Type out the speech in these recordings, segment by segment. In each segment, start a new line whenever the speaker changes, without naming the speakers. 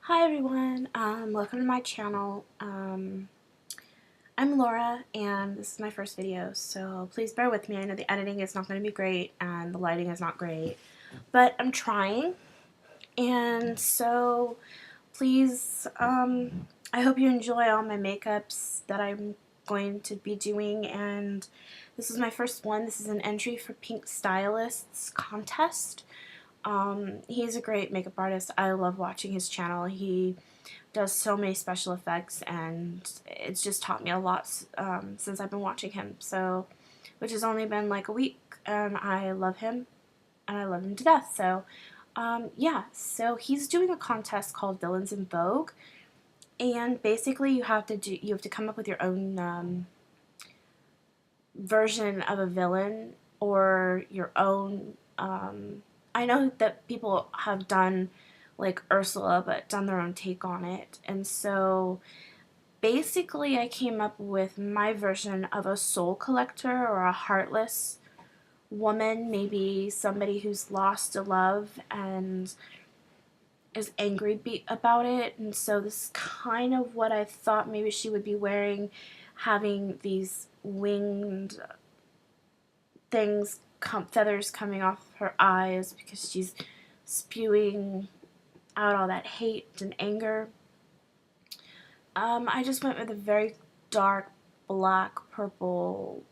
Hi everyone, welcome to my channel. I'm Laura and this is my first video, so please bear with me. I know the editing is not going to be great and the lighting is not great, but I'm trying, and so please, I hope you enjoy all my makeups that I'm going to be doing. And this is my first one. This is an entry for Pinkstylist's contest. He's a great makeup artist. I love watching his channel. He does so many special effects, and it's just taught me a lot since I've been watching him. So, which has only been like a week, and I love him, and I love him to death. So, yeah. So he's doing a contest called Villians in Vogue, and basically you have to come up with your own version of a villain or your own. I know that people have done like Ursula, but done their own take on it. And so basically I came up with my version of a soul collector or a heartless woman, maybe somebody who's lost a love and is angry about it. And so this is kind of what I thought maybe she would be wearing, having these winged things, feathers coming off her eyes because she's spewing out all that hate and anger. I just went with a very dark black purple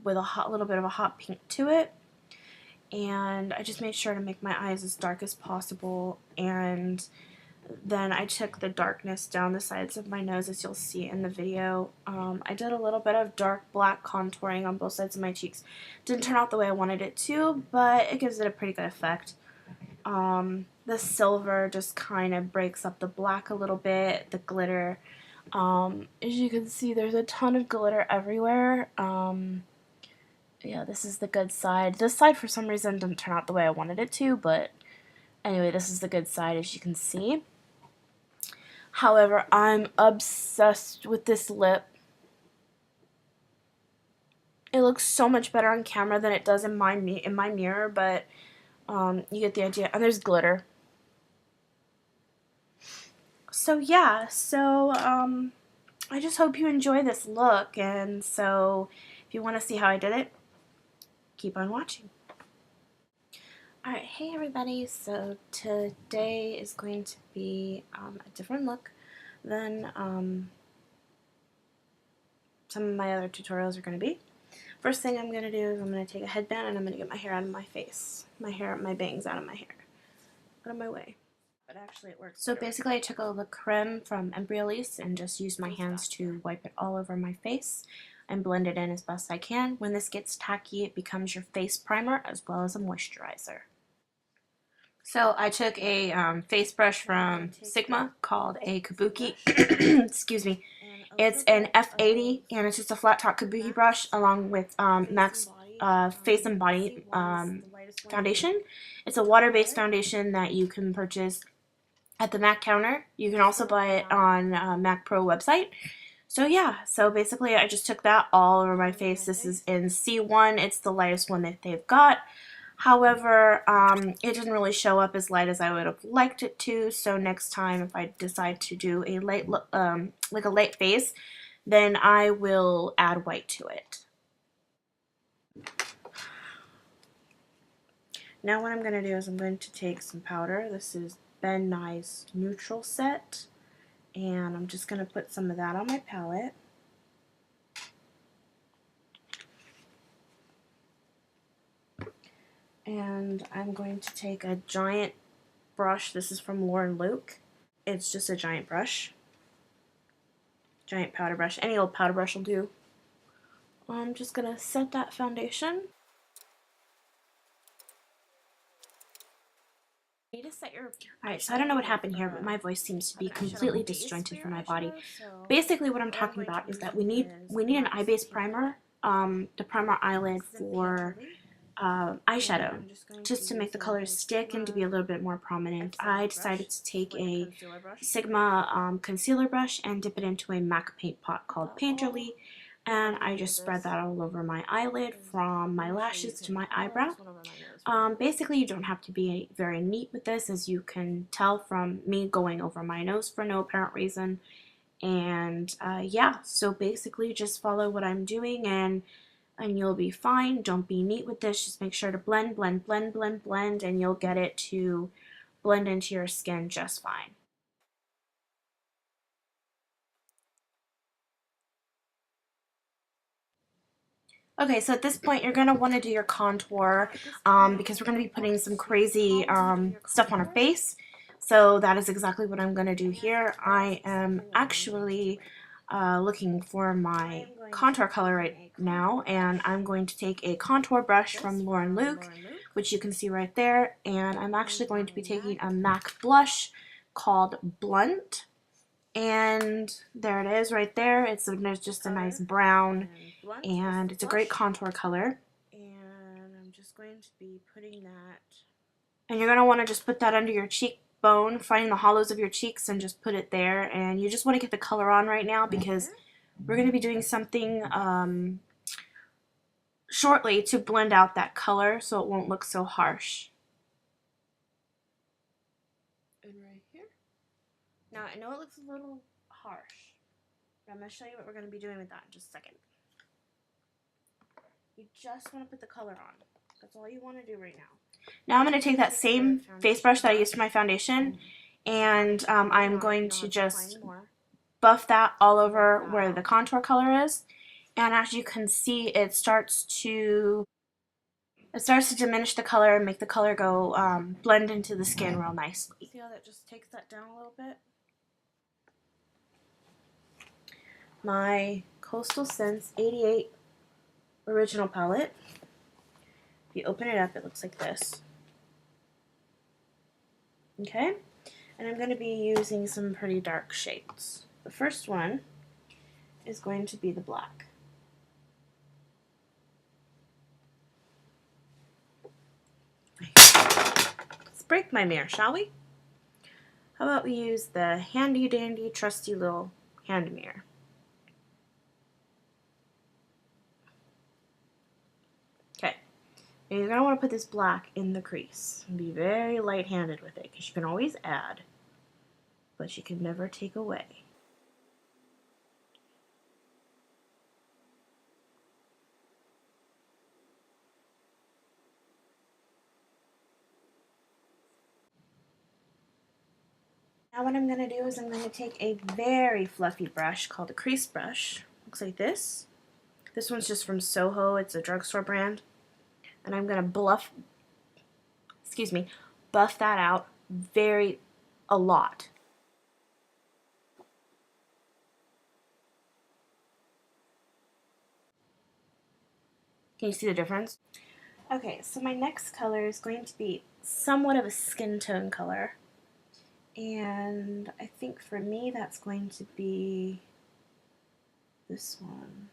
with a little bit of a hot pink to it, and I just made sure to make my eyes as dark as possible. And then I took the darkness down the sides of my nose, as you'll see in the video. I did a little bit of dark black contouring on both sides of my cheeks. Didn't turn out the way I wanted it to, but it gives it a pretty good effect. The silver just kind of breaks up the black a little bit, the glitter. As you can see, there's a ton of glitter everywhere. Yeah, this is the good side. This side, for some reason, didn't turn out the way I wanted it to, but anyway, this is the good side, as you can see. However, I'm obsessed with this lip. It looks so much better on camera than it does in my mirror, but you get the idea. And there's glitter. So yeah, I just hope you enjoy this look, and so if you want to see how I did it, keep on watching. Alright, hey everybody, so today is going to be a different look than some of my other tutorials are going to be. First thing I'm going to do is I'm going to take a headband and I'm going to get my hair out of my face. My bangs out of my hair. Out of my way. But actually it works. So basically I took a little creme from Embryolisse and just used my hands to wipe it all over my face and blend it in as best I can. When this gets tacky, it becomes your face primer as well as a moisturizer. So I took a face brush from Sigma called a Kabuki. Excuse me. It's an F80, and it's just a flat top kabuki brush along with MAC's Face and Body foundation. It's a water-based foundation that you can purchase at the MAC counter. You can also buy it on MAC Pro website. So yeah, so basically I just took that all over my face. This is in C1. It's the lightest one that they've got. However, it didn't really show up as light as I would have liked it to, so next time if I decide to do a light look, like a light face, then I will add white to it. Now what I'm going to do is I'm going to take some powder. This is Ben Nye's Neutral Set, and I'm just going to put some of that on my palette. And I'm going to take a giant brush. This is from Lauren Luke. It's just a giant brush. Giant powder brush. Any old powder brush will do. I'm just going to set that foundation. Alright, so I don't know what happened here, but my voice seems to be completely disjointed from my body. Basically what I'm talking about is that we need an eye-based primer to prime our eyelid for eyeshadow, just to make the colors stick and to be a little bit more prominent. I decided to take a Sigma concealer brush and dip it into a MAC paint pot called Painterly. And I just spread that all over my eyelid from my lashes to my eyebrow. Basically, you don't have to be very neat with this, as you can tell from me going over my nose for no apparent reason. And yeah, so basically just follow what I'm doing and you'll be fine. Don't be neat with this. Just make sure to blend, blend, blend, blend, blend, and you'll get it to blend into your skin just fine. Okay, so at this point you're going to want to do your contour because we're going to be putting some crazy stuff on our face. So that is exactly what I'm going to do here. I am actually looking for my contour color right now, and I'm going to take a contour brush from Lauren Luke, which you can see right there, and I'm actually going to be taking a MAC blush called Blunt. And there it is right there. It's just a nice brown, and it's a great contour color. And I'm just going to be putting that. And you're going to want to just put that under your cheekbone, find the hollows of your cheeks and just put it there. And you just want to get the color on right now because we're going to be doing something shortly to blend out that color so it won't look so harsh. And right here. Now, I know it looks a little harsh, but I'm going to show you what we're going to be doing with that in just a second. You just want to put the color on. That's all you want to do right now. Now I'm going to take that same face brush that I used for my foundation, and I'm going to just buff that all over where the contour color is. And as you can see, it starts to diminish the color and make the color go blend into the skin real nicely. See how that just takes that down a little bit? My Coastal Scents 88 original palette. If you open it up, it looks like this. Okay? And I'm going to be using some pretty dark shades. The first one is going to be the black. Let's break my mirror, shall we? How about we use the handy dandy trusty little hand mirror. Okay, and you're going to want to put this black in the crease and be very light-handed with it because you can always add, but you can never take away. Now what I'm going to do is I'm going to take a very fluffy brush called a crease brush. Looks like this. This one's just from Soho. It's a drugstore brand. And I'm going to buff that out a lot. Can you see the difference? Okay, so my next color is going to be somewhat of a skin tone color. And I think for me that's going to be this one.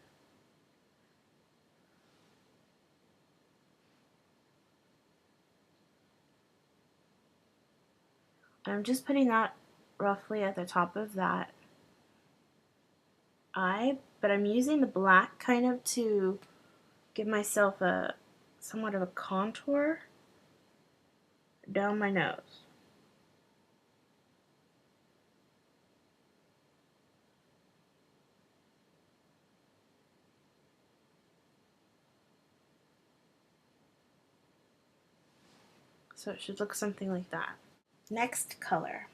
And I'm just putting that roughly at the top of that eye, but I'm using the black kind of to give myself a somewhat of a contour down my nose. So it should look something like that. Next color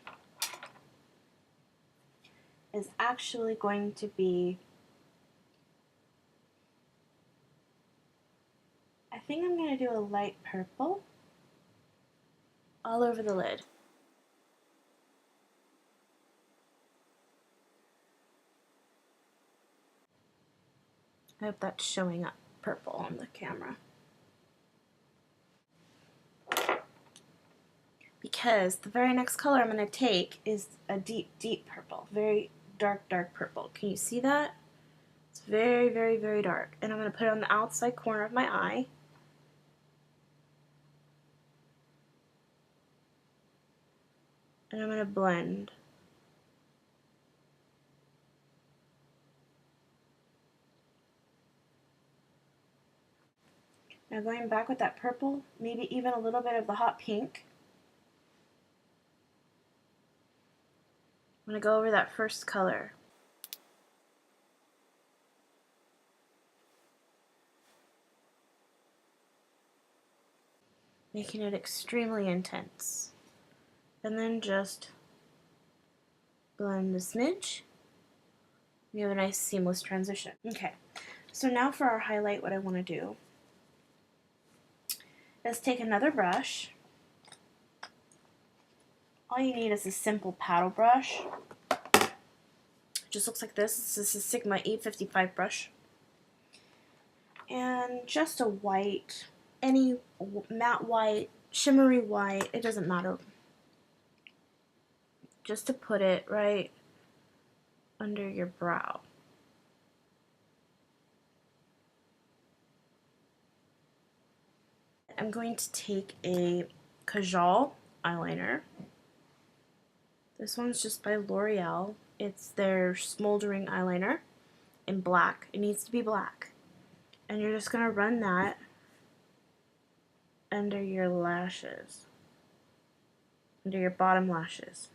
is actually going to be, I think I'm going to do a light purple all over the lid. I hope that's showing up purple on the camera. Because the very next color I'm going to take is a deep, deep purple. Very dark, dark purple. Can you see that? It's very, very, very dark. And I'm going to put it on the outside corner of my eye. And I'm going to blend. Now going back with that purple, maybe even a little bit of the hot pink. I'm going to go over that first color. Making it extremely intense. And then just blend the smidge. We have a nice seamless transition. Okay, so now for our highlight, what I want to do is take another brush. All you need is a simple paddle brush. It just looks like this. This is a Sigma 855 brush. And just a white, any matte white, shimmery white, it doesn't matter. Just to put it right under your brow. I'm going to take a Kajal eyeliner. This one's just by L'Oreal. It's their smoldering eyeliner in black. It needs to be black. And you're just going to run that under your lashes, under your bottom lashes.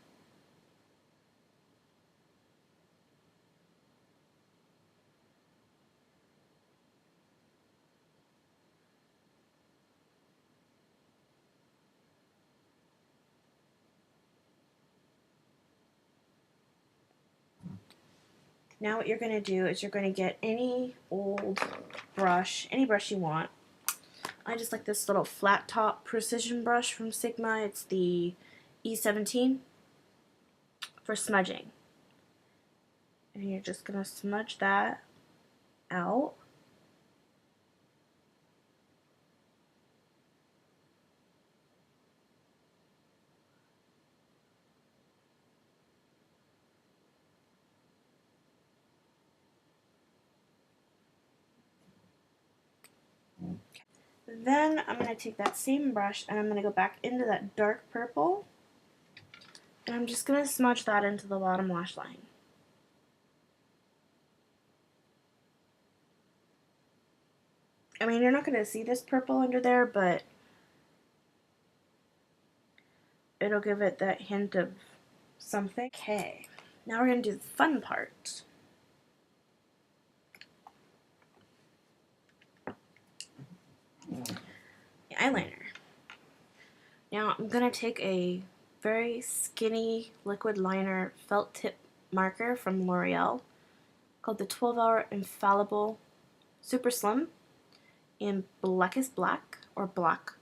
Now what you're going to do is you're going to get any old brush, any brush you want. I just like this little flat top precision brush from Sigma. It's the E17 for smudging. And you're just going to smudge that out. Then I'm going to take that same brush and I'm going to go back into that dark purple and I'm just going to smudge that into the bottom lash line. I mean, you're not going to see this purple under there, but it'll give it that hint of something. Okay, now we're going to do the fun part. The eyeliner. Now I'm going to take a very skinny liquid liner felt tip marker from L'Oreal called the 12-Hour Infallible Super Slim in Blackest Black or Black.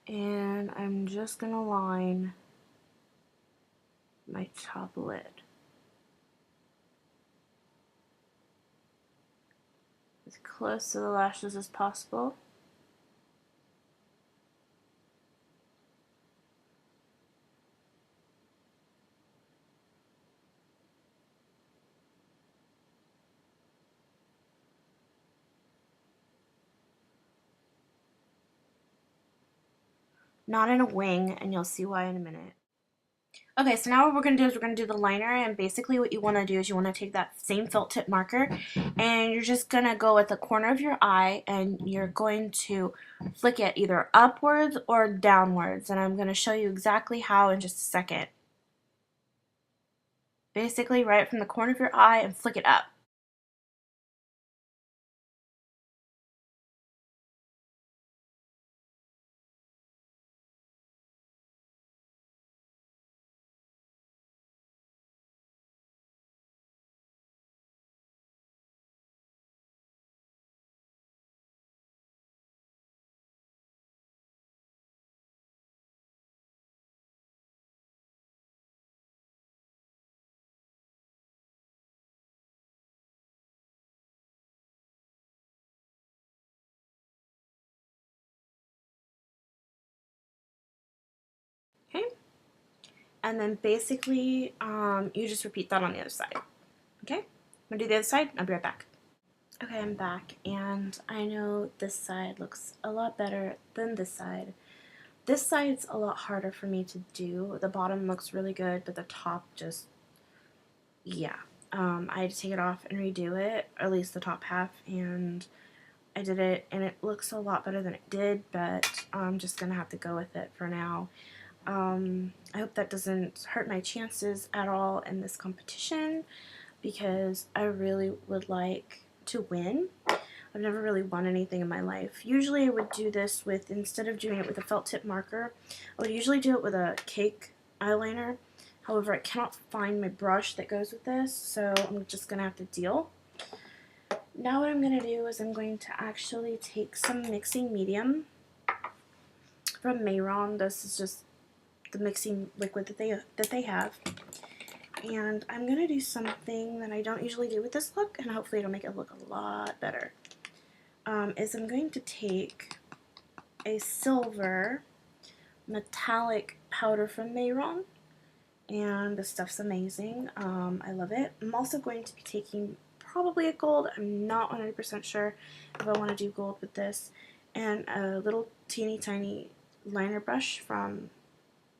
And I'm just going to line my top lid. As close to the lashes as possible. Not in a wing, and you'll see why in a minute. Okay, so now what we're going to do is we're going to do the liner, and basically what you want to do is you want to take that same felt tip marker, and you're just going to go at the corner of your eye, and you're going to flick it either upwards or downwards, and I'm going to show you exactly how in just a second. Basically right from the corner of your eye and flick it up. Okay? And then basically, you just repeat that on the other side. Okay? I'm gonna do the other side, I'll be right back. Okay, I'm back, and I know this side looks a lot better than this side. This side's a lot harder for me to do. The bottom looks really good, but the top just, yeah. I had to take it off and redo it, or at least the top half, and I did it and it looks a lot better than it did, but I'm just going to have to go with it for now. I hope that doesn't hurt my chances at all in this competition, because I really would like to win. I've never really won anything in my life. Usually I would do this with, instead of doing it with a felt tip marker, I would usually do it with a cake eyeliner. However, I cannot find my brush that goes with this, so I'm just going to have to deal. Now what I'm going to do is I'm going to actually take some mixing medium from Mayron. This is just the mixing liquid that they have. And I'm going to do something that I don't usually do with this look, and hopefully it'll make it look a lot better. Is I'm going to take a silver metallic powder from Mayron, and the stuff's amazing. I love it. I'm also going to be taking probably a gold. I'm not 100% sure if I want to do gold with this, and a little teeny tiny liner brush from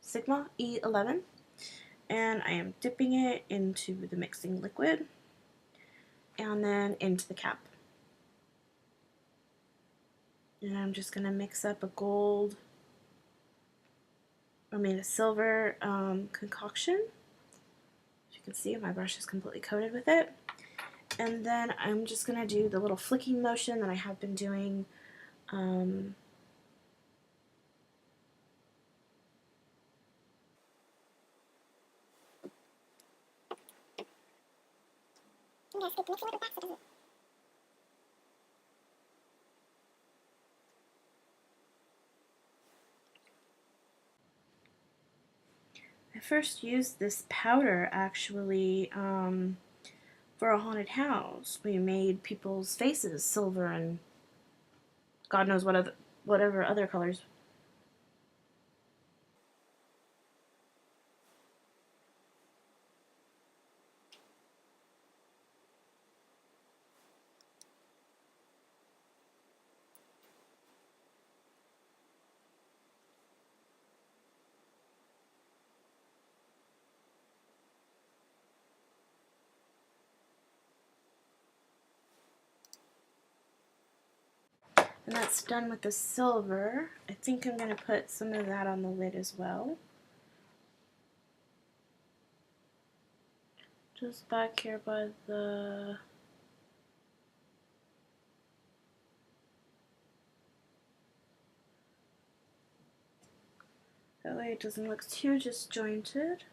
Sigma E11, and I am dipping it into the mixing liquid and then into the cap. And I'm just going to mix up a silver concoction. As you can see, my brush is completely coated with it. And then I'm just going to do the little flicking motion that I have been doing. I first used this powder actually for a haunted house. We made people's faces silver and God knows whatever other colors. And that's done with the silver. I think I'm going to put some of that on the lid as well. Just back here by the... That way it doesn't look too disjointed.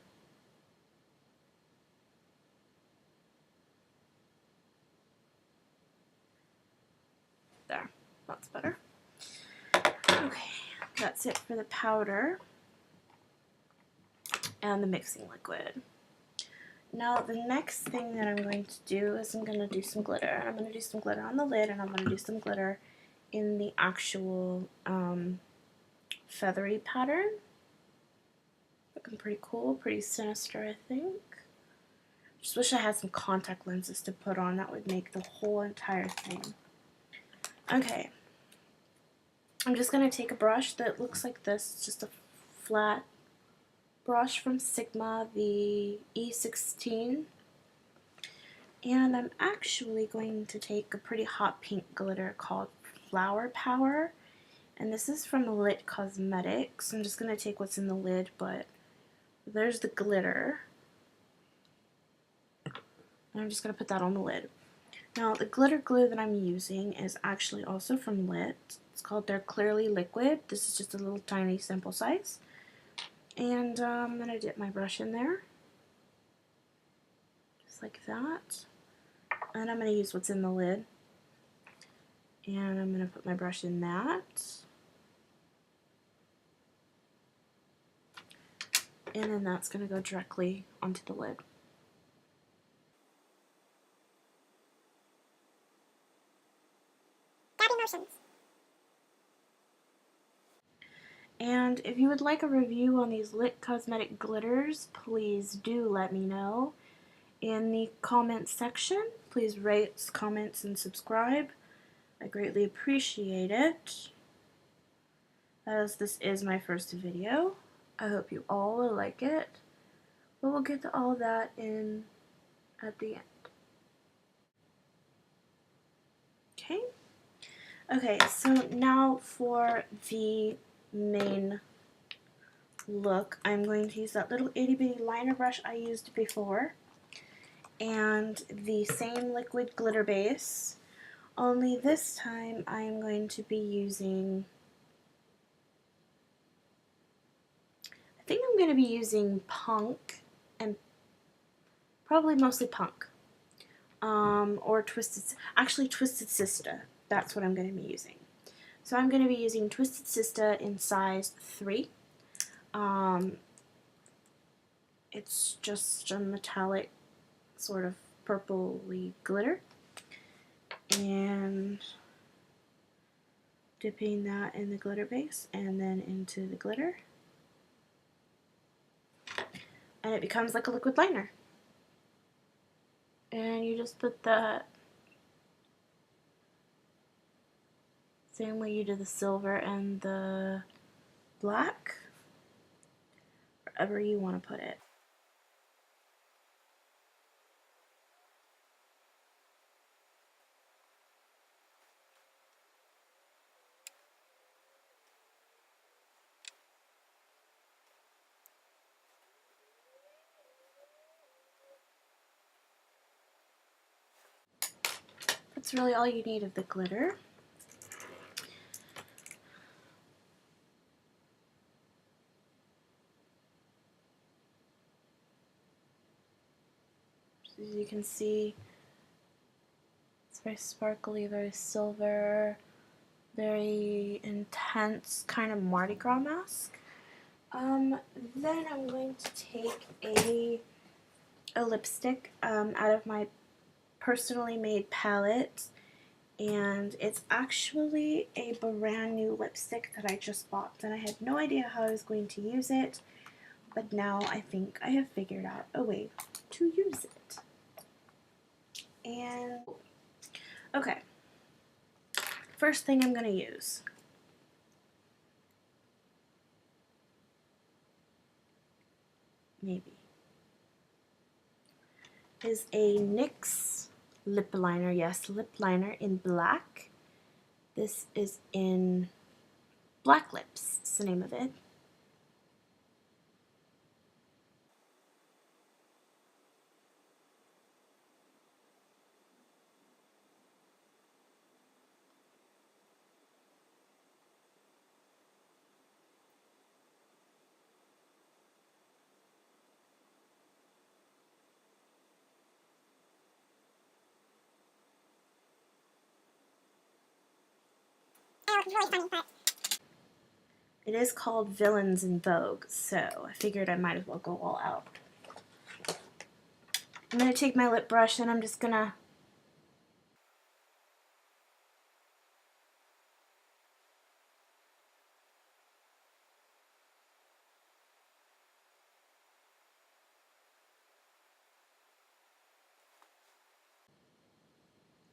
There, that's better. Okay, that's it for the powder and the mixing liquid. Now the next thing that I'm going to do is I'm going to do some glitter. I'm going to do some glitter on the lid, and I'm going to do some glitter in the actual feathery pattern. Looking pretty cool, pretty sinister, I think. Just wish I had some contact lenses to put on. That would make the whole entire thing. Okay. I'm just going to take a brush that looks like this. It's just a flat brush from Sigma, the E16. And I'm actually going to take a pretty hot pink glitter called Flower Power. And this is from Lit Cosmetics. I'm just going to take what's in the lid, but there's the glitter. And I'm just going to put that on the lid. Now, the glitter glue that I'm using is actually also from Lit. It's called their Clearly Liquid. This is just a little tiny sample size. And I'm going to dip my brush in there. Just like that. And I'm going to use what's in the lid. And I'm going to put my brush in that. And then that's going to go directly onto the lid. And if you would like a review on these Lit Cosmetic glitters, please do let me know in the comments section. Please rate, comments, and subscribe. I greatly appreciate it, as this is my first video. I hope you all will like it, but we'll get to all that in at the end. Okay, Okay, so now for the main look, I'm going to use that little itty bitty liner brush I used before and the same liquid glitter base, only this time I'm going to be using, I think I'm going to be using Punk, and probably mostly Punk, or Twisted Sister. That's what I'm going to be using. So I'm going to be using Twisted Sister in size 3. It's just a metallic sort of purpley glitter, and dipping that in the glitter base and then into the glitter, and it becomes like a liquid liner. And you just put that same way you did the silver and the black, wherever you want to put it. That's really all you need of the glitter. As you can see, it's very sparkly, very silver, very intense kind of Mardi Gras mask. Then I'm going to take a lipstick out of my personally made palette, and it's actually a brand new lipstick that I just bought, and I had no idea how I was going to use it, but now I think I have figured out a way to use it. And okay, first thing I'm going to use, maybe, is a NYX lip liner. Yes, lip liner in black. This is in Black Lips, it's the name of it. Really funny, but it is called Villains in Vogue, so I figured I might as well go all out. I'm going to take my lip brush and I'm just going to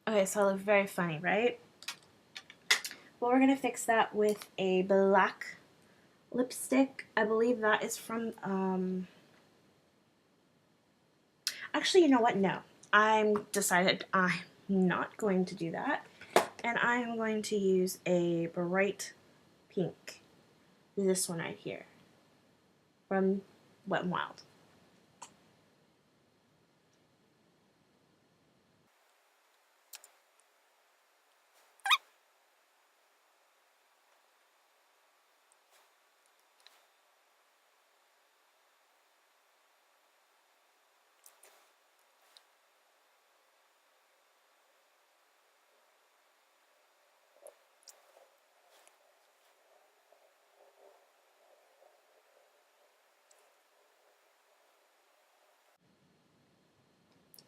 okay, so I look very funny, right? Well, we're going to fix that with a black lipstick. I believe that is from, actually, you know what? No. I'm decided I'm not going to do that. And I'm going to use a bright pink. This one right here. From Wet n Wild.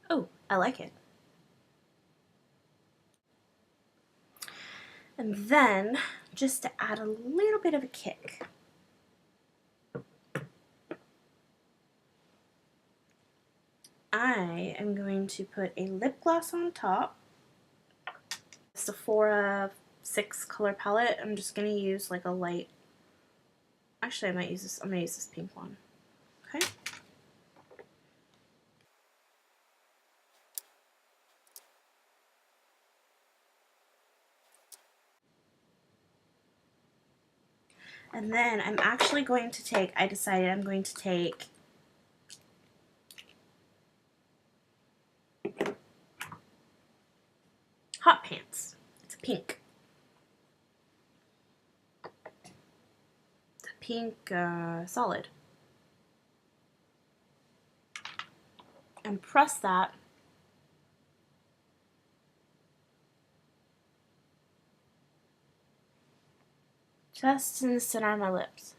Oh, I like it. And then, just to add a little bit of a kick, I am going to put a lip gloss on top. Sephora 6 color palette. I'm just going to use like a light, actually I might use this, I'm going to use this pink one. Okay. And then I'm actually going to take, I decided I'm going to take Hot Pants. It's pink. It's a pink solid. And press that just in the center of my lips.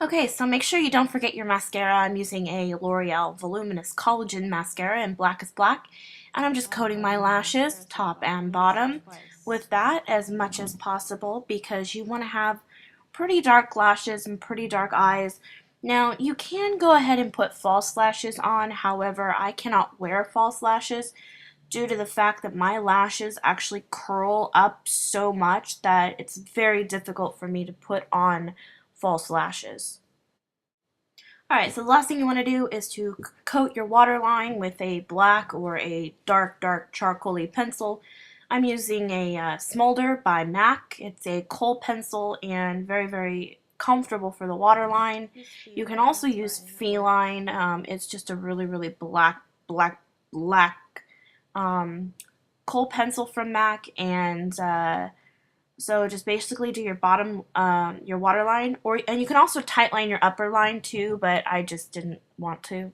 Okay, so make sure you don't forget your mascara. I'm using a L'Oreal Voluminous Collagen Mascara in Black is Black. And I'm just coating my lashes, top and bottom, with that as much as possible because you want to have pretty dark lashes and pretty dark eyes. Now, you can go ahead and put false lashes on. However, I cannot wear false lashes due to the fact that my lashes actually curl up so much that it's very difficult for me to put on false lashes. Alright, so the last thing you want to do is to coat your waterline with a black or a dark charcoaly pencil. I'm using a Smolder by MAC. It's a kohl pencil and very comfortable for the waterline. You can also use Feline. It's just a really black kohl pencil from MAC, and so just basically do your bottom, your waterline, and you can also tightline your upper line too, but I just didn't want to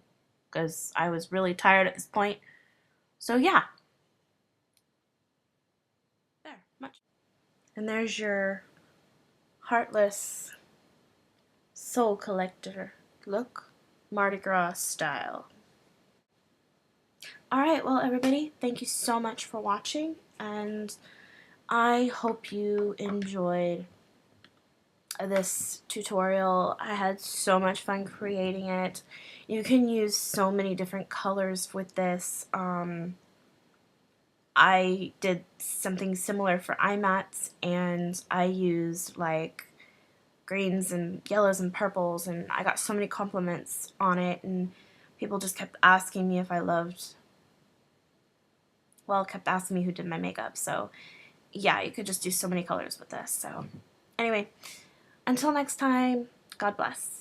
because I was really tired at this point. So yeah, there, much. And there's your heartless soul collector look, Mardi Gras style. Alright, well everybody, thank you so much for watching, and I hope you enjoyed this tutorial. I had so much fun creating it. You can use so many different colors with this. I did something similar for eye mats, and I used like greens and yellows and purples, and I got so many compliments on it, and people just kept asking me if I loved, well, kept asking me who did my makeup. So yeah, you could just do so many colors with this. So anyway, until next time, God bless.